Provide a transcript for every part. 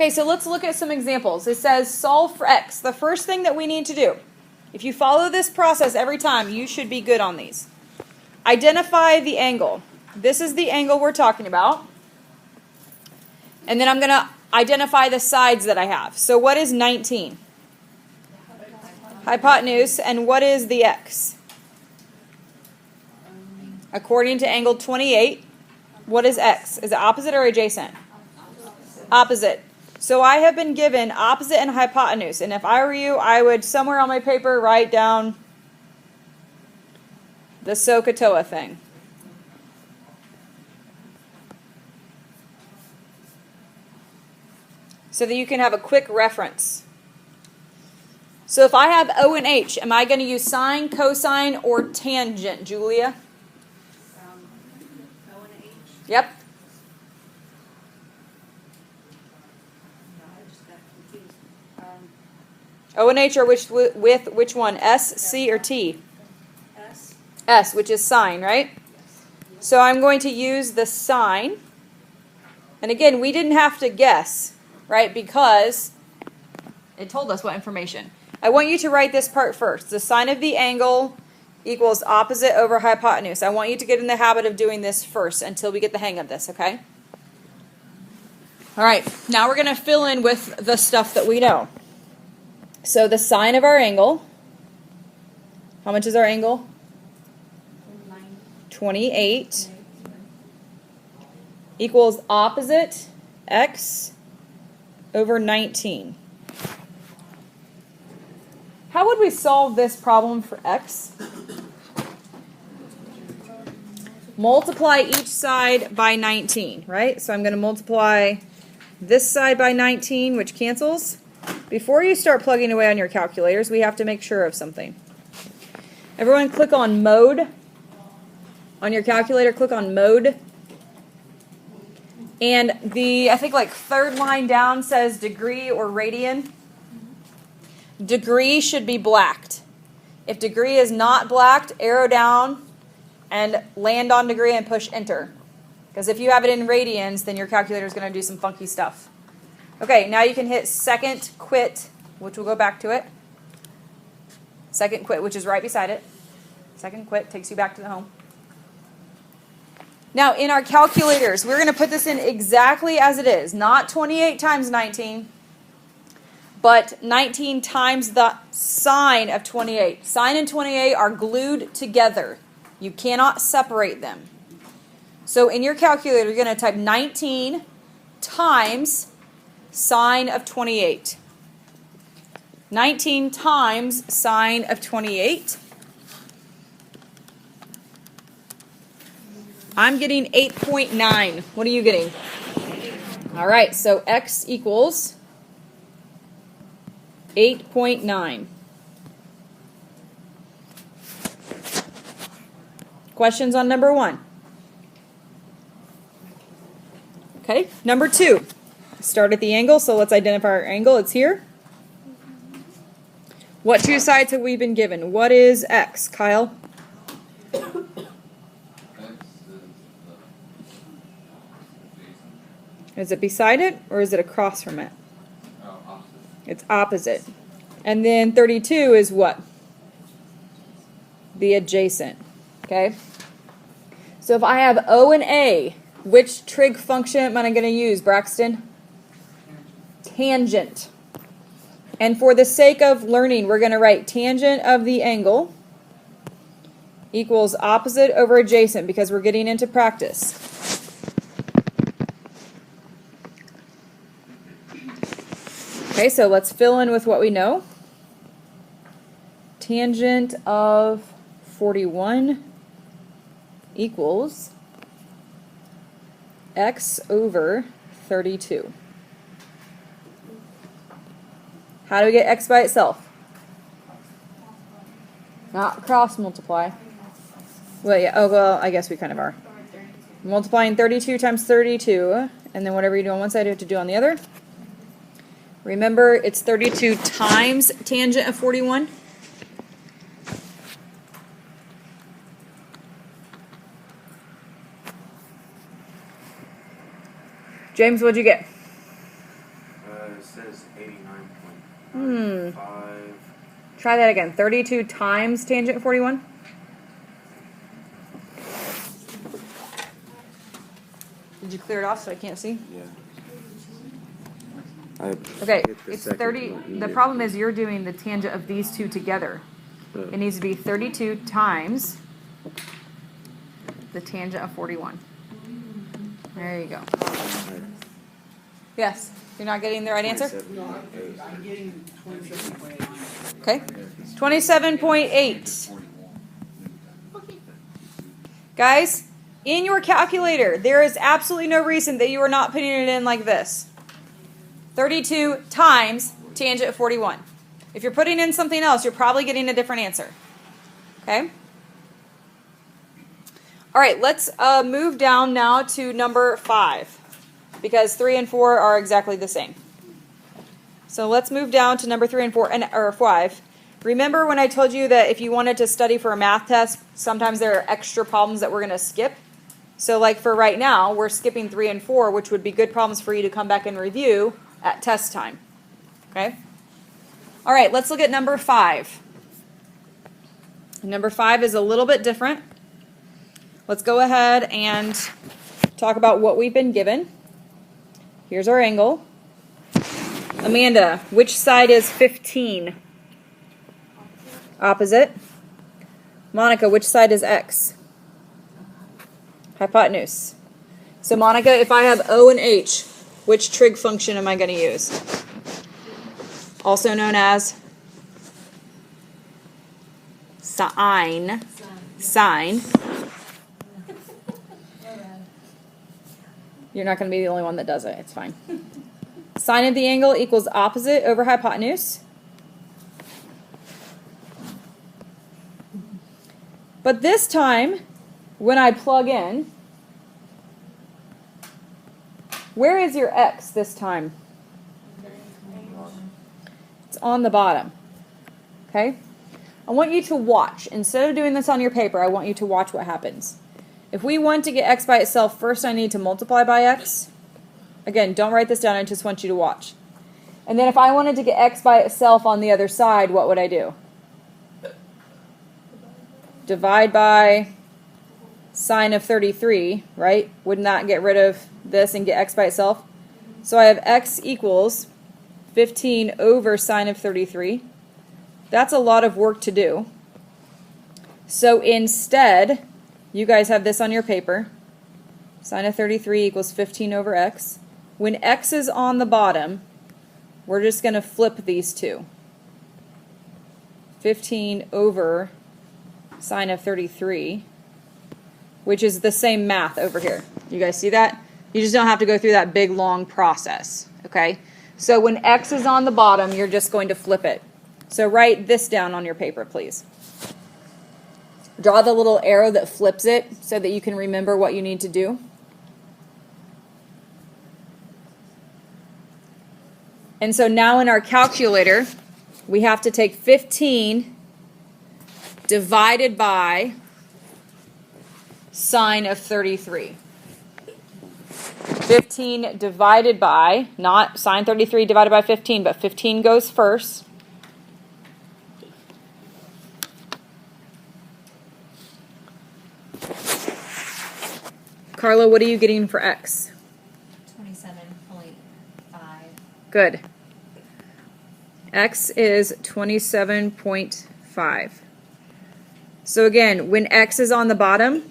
Okay, so let's look at some examples. It says solve for x. The first thing that we need to do, if you follow this process every time, you should be good on these. Identify the angle. This is the angle we're talking about. And then I'm going to identify the sides that I have. So what is 19? Hypotenuse. And what is the x? According to angle 28, what is x? Is it opposite or adjacent? Opposite. So I have been given opposite and hypotenuse. And if I were you, I would somewhere on my paper write down the SOHCAHTOA thing. So that you can have a quick reference. So if I have O and H, am I going to use sine, cosine, or tangent, Julia? O and H. Yep. No, I just got confused. O and H are with which one? S, C, or T? S. S, which is sine, right? So I'm going to use the sine. And again, we didn't have to guess, right? Because it told us what information. I want you to write this part first. The sine of the angle equals opposite over hypotenuse. I want you to get in the habit of doing this first until we get the hang of this, okay? All right, now we're going to fill in with the stuff that we know. So the sine of our angle, how much is our angle? 28 equals opposite x over 19. How would we solve this problem for x? Multiply each side by 19, right? So I'm going to multiply this side by 19, which cancels. Before you start plugging away on your calculators, we have to make sure of something. Everyone click on mode. On your calculator, click on mode. And the, I think like third line down says degree or radian. Degree should be blacked. If degree is not blacked, arrow down and land on degree and push enter. Because if you have it in radians, then your calculator is going to do some funky stuff. Okay, now you can hit second quit, which we'll go back to it. Second quit, which is right beside it. Second quit takes you back to the home. Now, in our calculators, we're going to put this in exactly as it is. Not 28 times 19, but 19 times the sine of 28. Sine and 28 are glued together. You cannot separate them. So in your calculator, you're going to type 19 times sine of 28. 19 times sine of 28. I'm getting 8.9. What are you getting? All right, so x equals 8.9. Questions on number 1? Okay, number 2. Start at the angle, so let's identify our angle. It's here. What two sides have we been given? What is x, Kyle? Is it beside it, or is it across from it? Opposite. It's opposite. And then 32 is what? The adjacent. Okay? So if I have O and A, which trig function am I going to use, Braxton? Tangent. And for the sake of learning, we're going to write tangent of the angle equals opposite over adjacent because we're getting into practice. Okay, so let's fill in with what we know. Tangent of 41 equals x over 32. How do we get x by itself? Not cross multiply. Well, yeah. Oh, well, I guess we kind of are. Multiplying 32 times 32, and then whatever you do on one side, you have to do on the other. Remember, it's 32 times tangent of 41. James, what'd you get? 5. Try that again. 32 times tangent 41. Did you clear it off so I can't see? Yeah. I Okay, hit the it's second 30. one The needed. problem is you're doing the tangent of these two together. It needs to be 32 times the tangent of 41. There you go. Yes, you're not getting the right answer? 27.8. I'm getting 27.8. Okay. 27.8. Guys, in your calculator, there is absolutely no reason that you are not putting it in like this. 32 times tangent of 41. If you're putting in something else, you're probably getting a different answer. Okay? All right, let's move down now to number 5, because 3 and 4 are exactly the same. So let's move down to number 3 and 4, or 5. Remember when I told you that if you wanted to study for a math test, sometimes there are extra problems that we're going to skip? So like for right now, we're skipping 3 and 4, which would be good problems for you to come back and review at test time. Okay? All right, let's look at number 5. Number 5 is a little bit different. Let's go ahead and talk about what we've been given. Here's our angle. Amanda, which side is 15? Opposite. Monica, which side is x? Hypotenuse. So Monica, if I have O and H, which trig function am I going to use? Also known as sine. Sine. You're not going to be the only one that does it. It's fine. Sine of the angle equals opposite over hypotenuse. But this time, when I plug in, where is your x this time? It's on the bottom. Okay? I want you to watch. Instead of doing this on your paper, I want you to watch what happens. If we want to get x by itself, first I need to multiply by x. Again, don't write this down, I just want you to watch. And then if I wanted to get x by itself on the other side, what would I do? Divide by sine of 33, right? Wouldn't that get rid of this and get x by itself? So I have x equals 15 over sine of 33. That's a lot of work to do. So instead, you guys have this on your paper. Sine of 33 equals 15 over x. When x is on the bottom, we're just going to flip these two. 15 over sine of 33, which is the same math over here. You guys see that? You just don't have to go through that big, long process. Okay? So when x is on the bottom, you're just going to flip it. So write this down on your paper, please. Draw the little arrow that flips it so that you can remember what you need to do. And so now in our calculator, we have to take 15 divided by sine of 33. 15 divided by, not sine 33 divided by 15, but 15 goes first. Carla, what are you getting for x? 27.5. Good. X is 27.5. So again, when x is on the bottom,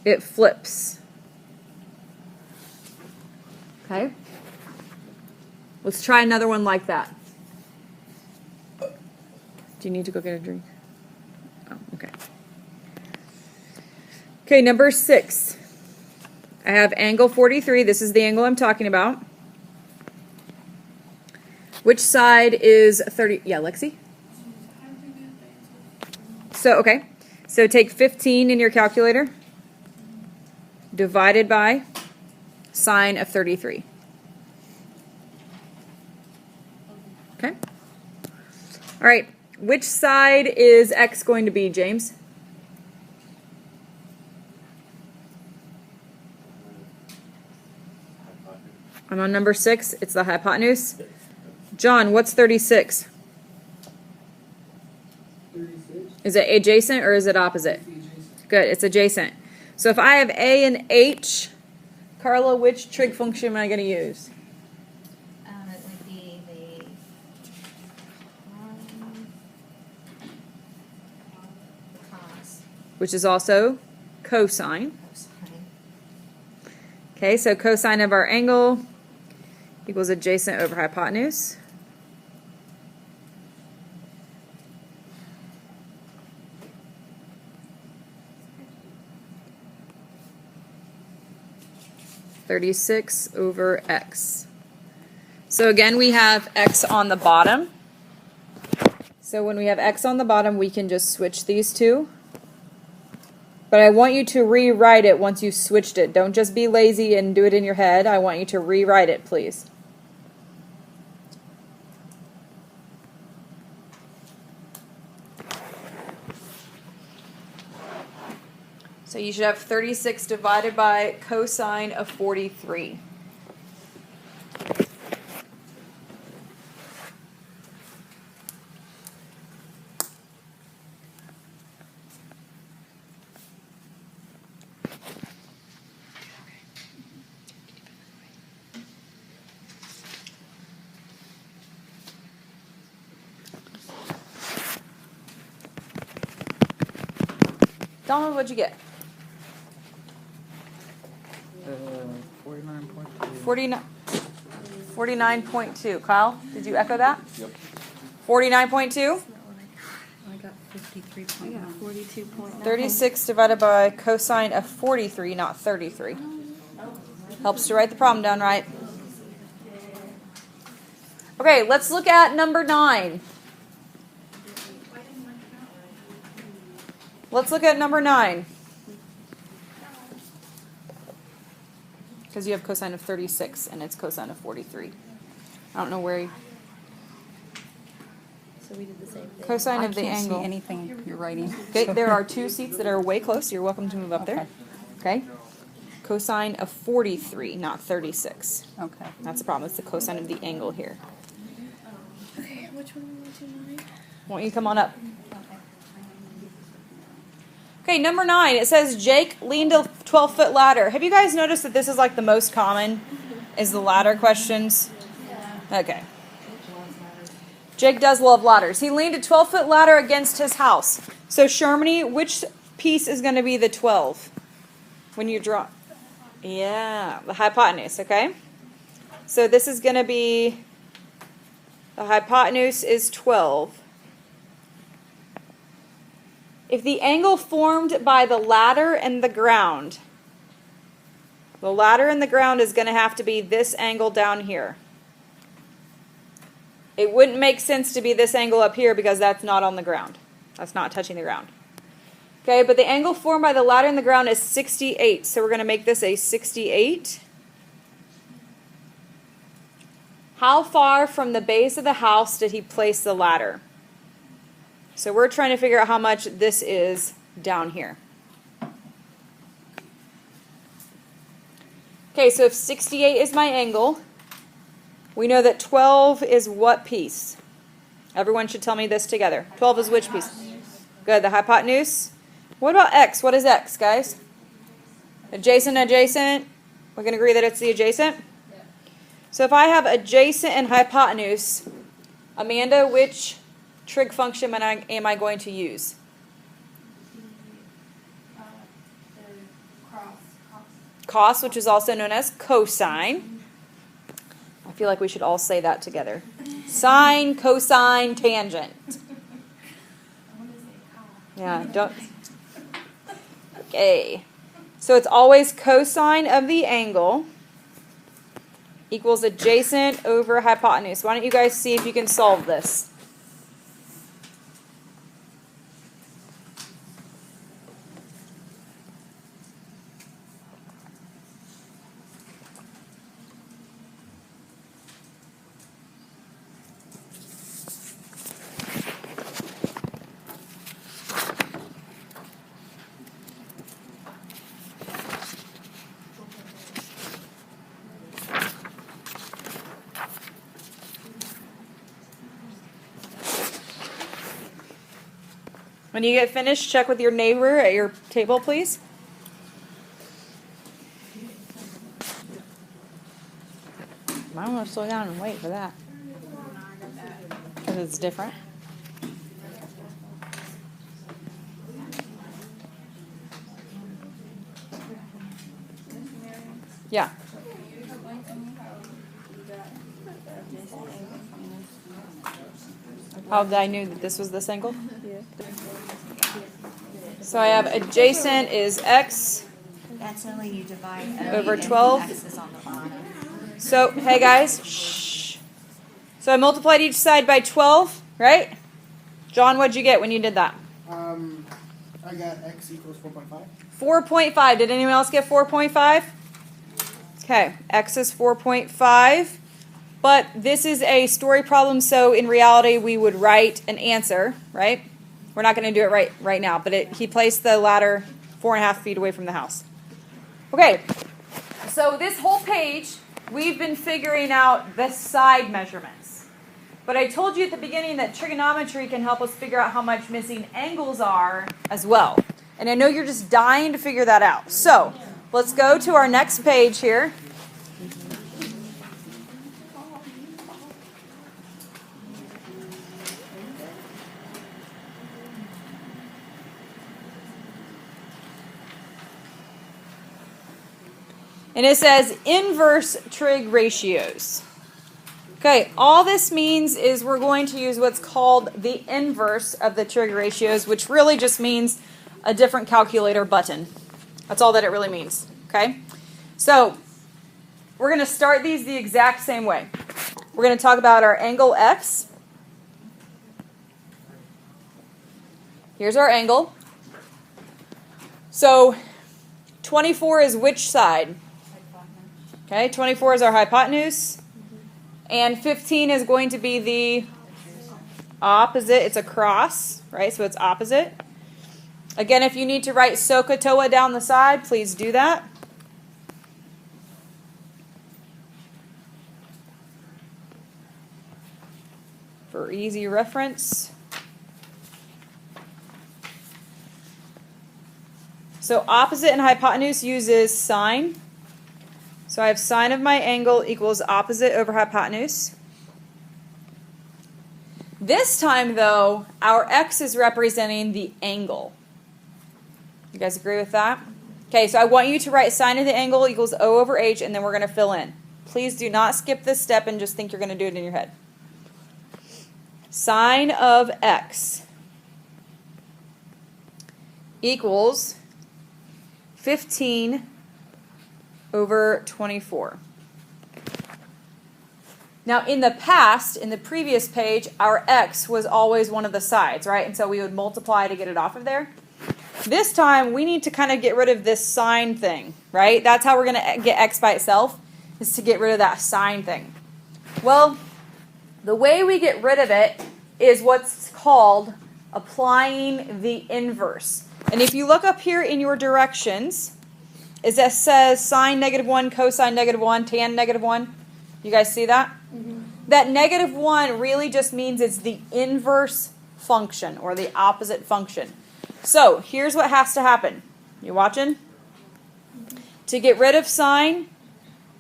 it flips. Okay? Let's try another one like that. Do you need to go get a drink? Oh, okay. Okay, number 6. I have angle 43. This is the angle I'm talking about. Which side is 30? Yeah, Lexi? So, okay. So take 15 in your calculator. Divided by sine of 33. Okay? All right. Which side is x going to be, James? I'm on number 6. It's the hypotenuse. John, what's 36? 36. Is it adjacent or is it opposite? Adjacent. Good, it's adjacent. So if I have A and H, Carla, which trig function am I going to use? It would be the cos. Which is also cosine. Cosine. Okay, so cosine of our angle equals adjacent over hypotenuse. (36 over x). So again, we have x on the bottom. So when we have x on the bottom, we can just switch these two. But I want you to rewrite it once you've switched it. Don't just be lazy and do it in your head. I want you to rewrite it, please. So you should have 36 divided by cosine of 43. Donald, what'd you get? 49.2. 49.2. Kyle, did you echo that? Yep. 49.2? I got 53.9. I got 42.9. 36 divided by cosine of 43, not 33. Helps to write the problem down right. Okay, let's look at number 9. Let's look at number 9. Because you have cosine of 36 and it's cosine of 43. I don't know where you... So we did the same thing. Cosine I of the can't angle. see anything you're writing. Okay, there are two seats that are way close. You're welcome to move up there. Okay? Cosine of 43, not 36. Okay. That's the problem. It's the cosine of the angle here. Okay, which one was 9? Won't you come on up? Okay, number 9. It says Jake leaned a 12-foot ladder. Have you guys noticed that this is like the most common is the ladder questions? Okay. Jake does love ladders. He leaned a 12-foot ladder against his house. So, Shermany, which piece is going to be the 12 when you draw? Yeah, the hypotenuse, okay? So, this is going to be, the hypotenuse is 12. If the angle formed by the ladder and the ground is going to have to be this angle down here. It wouldn't make sense to be this angle up here because that's not on the ground. That's not touching the ground. Okay, but the angle formed by the ladder and the ground is 68. So we're going to make this a 68. How far from the base of the house did he place the ladder? So we're trying to figure out how much this is down here. Okay, so if 68 is my angle, we know that 12 is what piece? Everyone should tell me this together. 12 is which piece? Good, the hypotenuse. What about x? What is x, guys? Adjacent, adjacent. We can agree that it's the adjacent? So if I have adjacent and hypotenuse, Amanda, which trig function am I going to use? Cos, which is also known as cosine. I feel like we should all say that together. Sine, cosine, tangent. Yeah, don't. Okay. So it's always cosine of the angle equals adjacent over hypotenuse. Why don't you guys see if you can solve this? When you get finished, check with your neighbor at your table, please. I want to slow down and wait for that. Because it's different. Yeah. How did I knew that this was this angle? So I have adjacent is x. That's only you divide Over 12. X is on the bottom. So, hey guys, shh. So I multiplied each side by 12, right? John, what'd you get when you did that? I got x equals 4.5. 4.5. Did anyone else get 4.5? Okay, x is 4.5. But this is a story problem, so in reality we would write an answer, right? We're not going to do it right now, but he placed the ladder 4.5 feet away from the house. Okay, so this whole page, we've been figuring out the side measurements. But I told you at the beginning that trigonometry can help us figure out how much missing angles are as well. And I know you're just dying to figure that out. So let's go to our next page here. And it says inverse trig ratios. Okay, all this means is we're going to use what's called the inverse of the trig ratios, which really just means a different calculator button. That's all that it really means. Okay? So, we're going to start these the exact same way. We're going to talk about our angle x. Here's our angle. So, 24 is which side? Okay, 24 is our hypotenuse. And 15 is going to be the opposite. It's a cross, right? So it's opposite. Again, if you need to write SOHCAHTOA down the side, please do that. For easy reference. So opposite and hypotenuse uses sine. So I have sine of my angle equals opposite over hypotenuse. This time, though, our x is representing the angle. You guys agree with that? Okay, so I want you to write sine of the angle equals O over H, and then we're going to fill in. Please do not skip this step and just think you're going to do it in your head. Sine of x equals 15 over 24. Now in the past, in the previous page, our x was always one of the sides, right? And so we would multiply to get it off of there. This time we need to kind of get rid of this sine thing, right? That's how we're going to get x by itself, is to get rid of that sine thing. Well, the way we get rid of it is what's called applying the inverse. And if you look up here in your directions, it says sine -1, cosine -1, tan -1. You guys see that? Mm-hmm. That -1 really just means it's the inverse function or the opposite function. So here's what has to happen. You watching? To get rid of sine,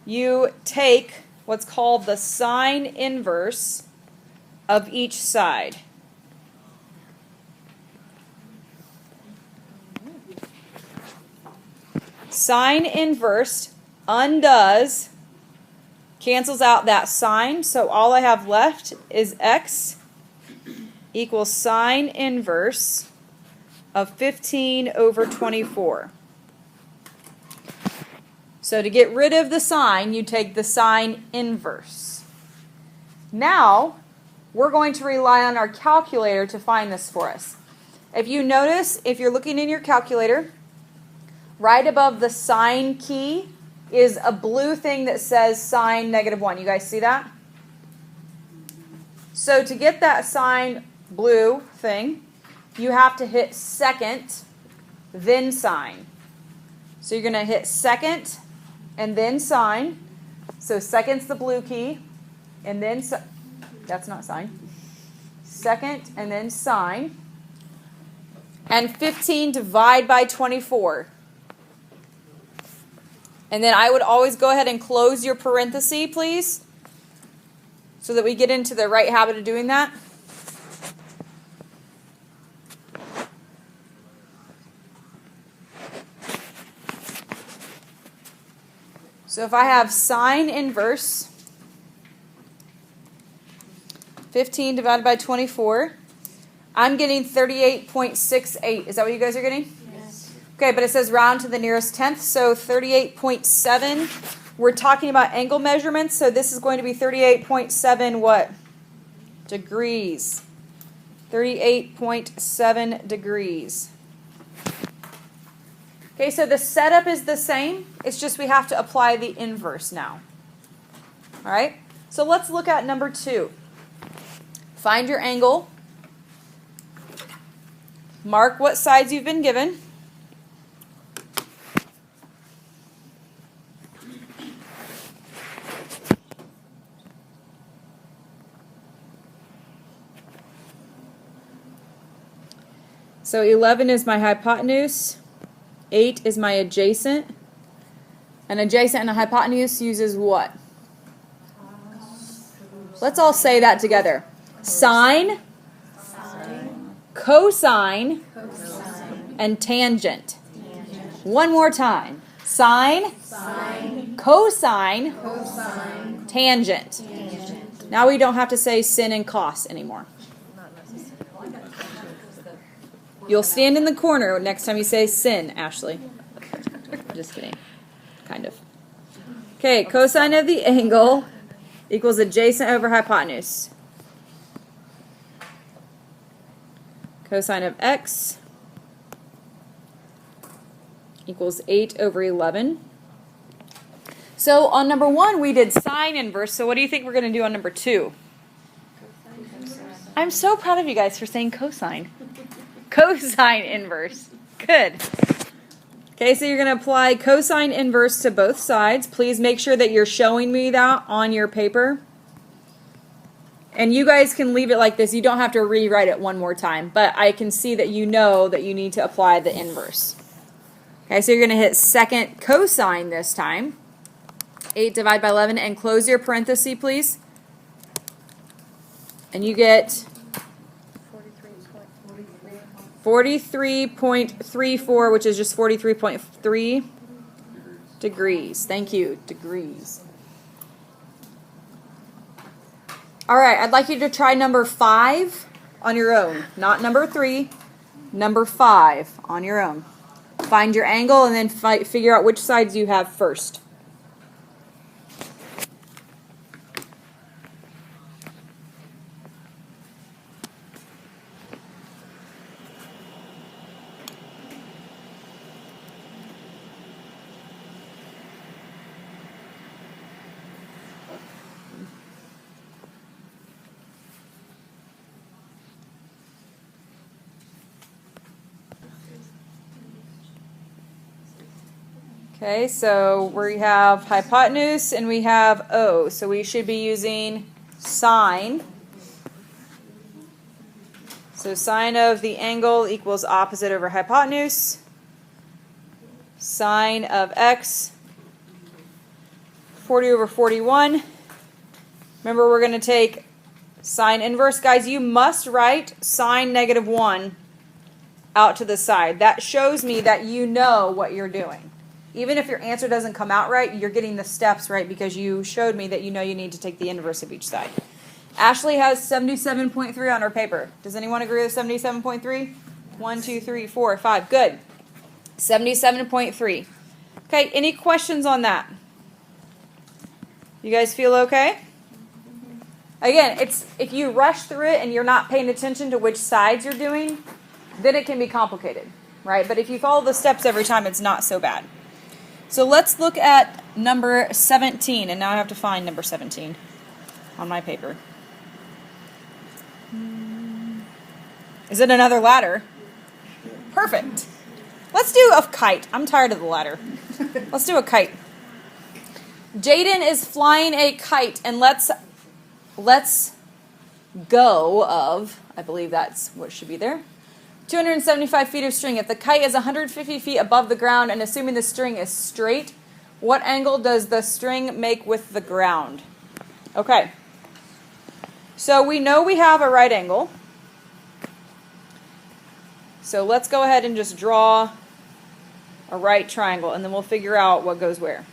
you take what's called the sine inverse of each side. Sine inverse undoes, cancels out that sine, so all I have left is x equals sine inverse of 15 over 24. So to get rid of the sine, you take the sine inverse. Now, we're going to rely on our calculator to find this for us. If you notice, if you're looking in your calculator, right above the sine key is a blue thing that says sine -1. You guys see that? So to get that sine blue thing, you have to hit second, then sine. So you're going to hit second and then sine. So second's the blue key, and then that's not sine. Second and then sine. and 15 divide by 24. And then I would always go ahead and close your parenthesis, please, so that we get into the right habit of doing that. So if I have sine inverse 15 divided by 24, I'm getting 38.68. Is that what you guys are getting? Yes. Okay, but it says round to the nearest tenth, so 38.7. We're talking about angle measurements, so this is going to be 38.7 what? Degrees. 38.7 degrees. Okay, so the setup is the same. It's just we have to apply the inverse now. All right, so let's look at number 2. Find your angle. Mark what sides you've been given. So 11 is my hypotenuse. 8 is my adjacent. An adjacent and a hypotenuse uses what? Let's all say that together. Sine, cosine, and tangent. One more time. Sine, cosine, tangent. Now we don't have to say sin and cos anymore. You'll stand in the corner next time you say sin, Ashley. Just kidding. Kind of. Okay, cosine of the angle equals adjacent over hypotenuse. Cosine of x equals 8 over 11. So on number 1, we did sine inverse. So what do you think we're going to do on number 2? I'm so proud of you guys for saying cosine. Cosine inverse. Good. Okay, so you're going to apply cosine inverse to both sides. Please make sure that you're showing me that on your paper. And you guys can leave it like this. You don't have to rewrite it one more time. But I can see that you know that you need to apply the inverse. Okay, so you're going to hit second cosine this time. 8 divided by 11. And close your parenthesis, please. And you get 43.34, which is just 43.3 degrees. Thank you. Degrees. All right, I'd like you to try number 5 on your own. Not number 3, number 5 on your own. Find your angle and then figure out which sides you have first. Okay, so we have hypotenuse and we have O. So we should be using sine. So sine of the angle equals opposite over hypotenuse. Sine of x, 40 over 41. Remember, we're going to take sine inverse. Guys, you must write sine -1 out to the side. That shows me that you know what you're doing. Even if your answer doesn't come out right, you're getting the steps right because you showed me that you know you need to take the inverse of each side. Ashley has 77.3 on her paper. Does anyone agree with 77.3? 1, 2, 3, 4, 5. Good. 77.3. Okay, any questions on that? You guys feel okay? Again, it's if you rush through it and you're not paying attention to which sides you're doing, then it can be complicated, right? But if you follow the steps every time, it's not so bad. So let's look at number 17, and now I have to find number 17 on my paper. Is it another ladder? Perfect. Let's do a kite. I'm tired of the ladder. Let's do a kite. Jaden is flying a kite, and let's go of, I believe that's what should be there, 275 feet of string. If the kite is 150 feet above the ground and assuming the string is straight, what angle does the string make with the ground? Okay. So we know we have a right angle. So let's go ahead and just draw a right triangle, and then we'll figure out what goes where.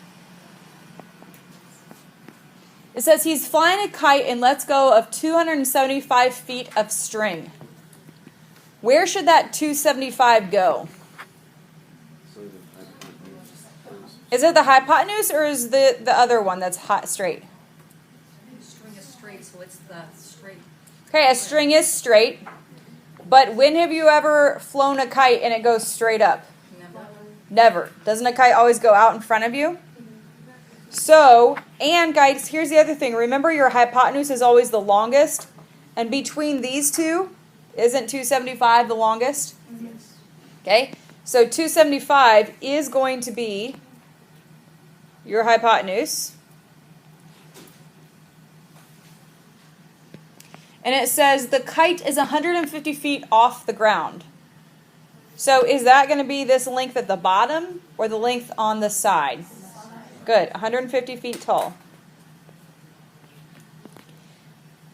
It says he's flying a kite and lets go of 275 feet of string. Where should that 275 go? Is it the hypotenuse or is the other one that's straight? The string is straight, so it's the straight. Okay, a string is straight. But when have you ever flown a kite and it goes straight up? Never. Never. Doesn't a kite always go out in front of you? So, and guys, here's the other thing. Remember, your hypotenuse is always the longest. And between these two, isn't 275 the longest? Yes. Okay, so 275 is going to be your hypotenuse. And it says the kite is 150 feet off the ground. So is that going to be this length at the bottom or the length on the side? Good, 150 feet tall.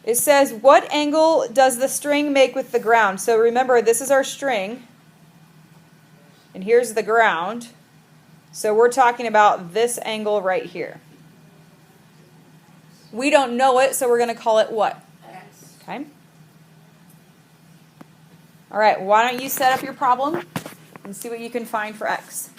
It says, what angle does the string make with the ground? So remember, this is our string. And here's the ground. So we're talking about this angle right here. We don't know it, so we're going to call it what? X. Okay. All right, why don't you set up your problem and see what you can find for X.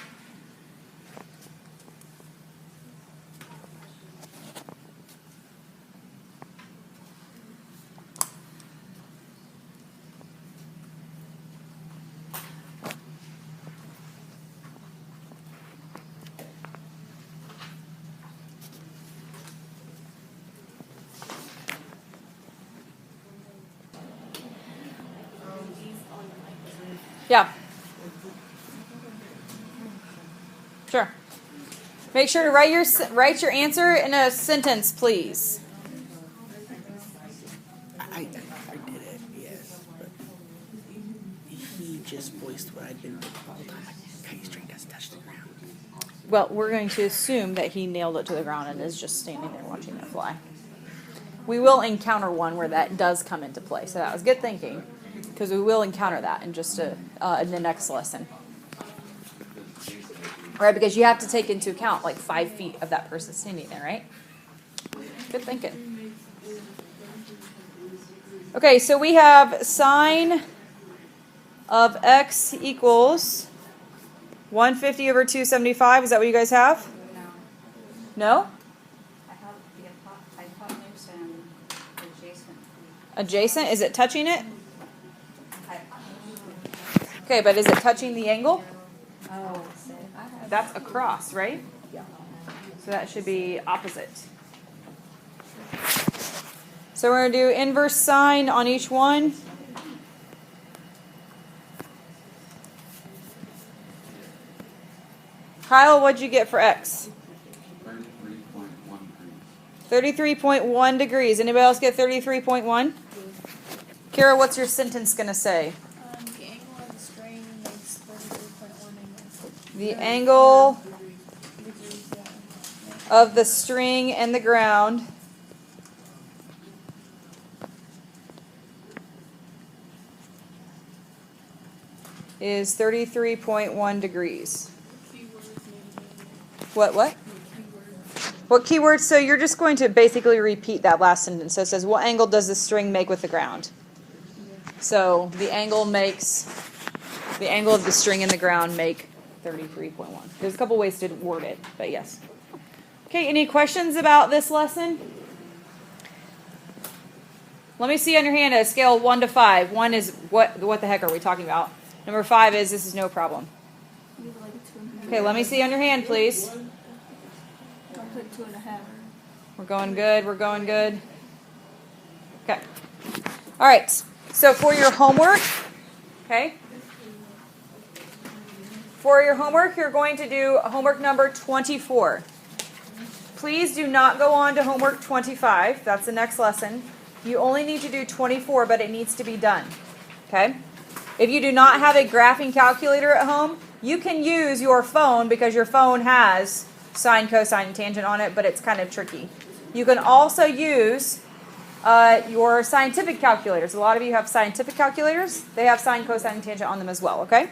Yeah. Sure. Make sure to write your answer in a sentence, please. I did it, yes, but he just voiced what I've been doing all the time. Kite string doesn't touch the ground. Well, we're going to assume that he nailed it to the ground and is just standing there watching it fly. We will encounter one where that does come into play, so that was good thinking, because we will encounter that in just in the next lesson. Right, because you have to take into account like 5 feet of that person standing there, right? Good thinking. Okay, so we have sine of x equals 150 over 275. Is that what you guys have? No. No? I have the hypotenuse and adjacent. Adjacent? Is it touching it? Hypotenuse. Okay, but is it touching the angle? Oh, so I have. That's across, right? Yeah. So that should be opposite. So we're going to do inverse sine on each one. Kyle, what'd you get for x? 33.1 degrees. Anybody else get 33.1? Kara, what's your sentence going to say? The angle of the string makes 33.1 angles. The angle Degrees, of the string and the ground is 33.1 degrees. What? What keywords? So you're just going to basically repeat that last sentence. So it says, what angle does the string make with the ground? So the angle of the string and the ground make 33.1. There's a couple ways to word it, but yes. Okay, any questions about this lesson? Let me see on your hand at a scale of 1 to 5. 1 is what the heck are we talking about? Number 5 is this is no problem. Okay, let me see on your hand, please. I'll put 2.5. We're going good. We're going good. Okay. All right. So for your homework, okay? For your homework, you're going to do homework number 24. Please do not go on to homework 25. That's the next lesson. You only need to do 24, but it needs to be done. Okay? If you do not have a graphing calculator at home, you can use your phone because your phone has sine, cosine, and tangent on it, but it's kind of tricky. You can also use your scientific calculators. A lot of you have scientific calculators. They have sine, cosine, and tangent on them as well, okay?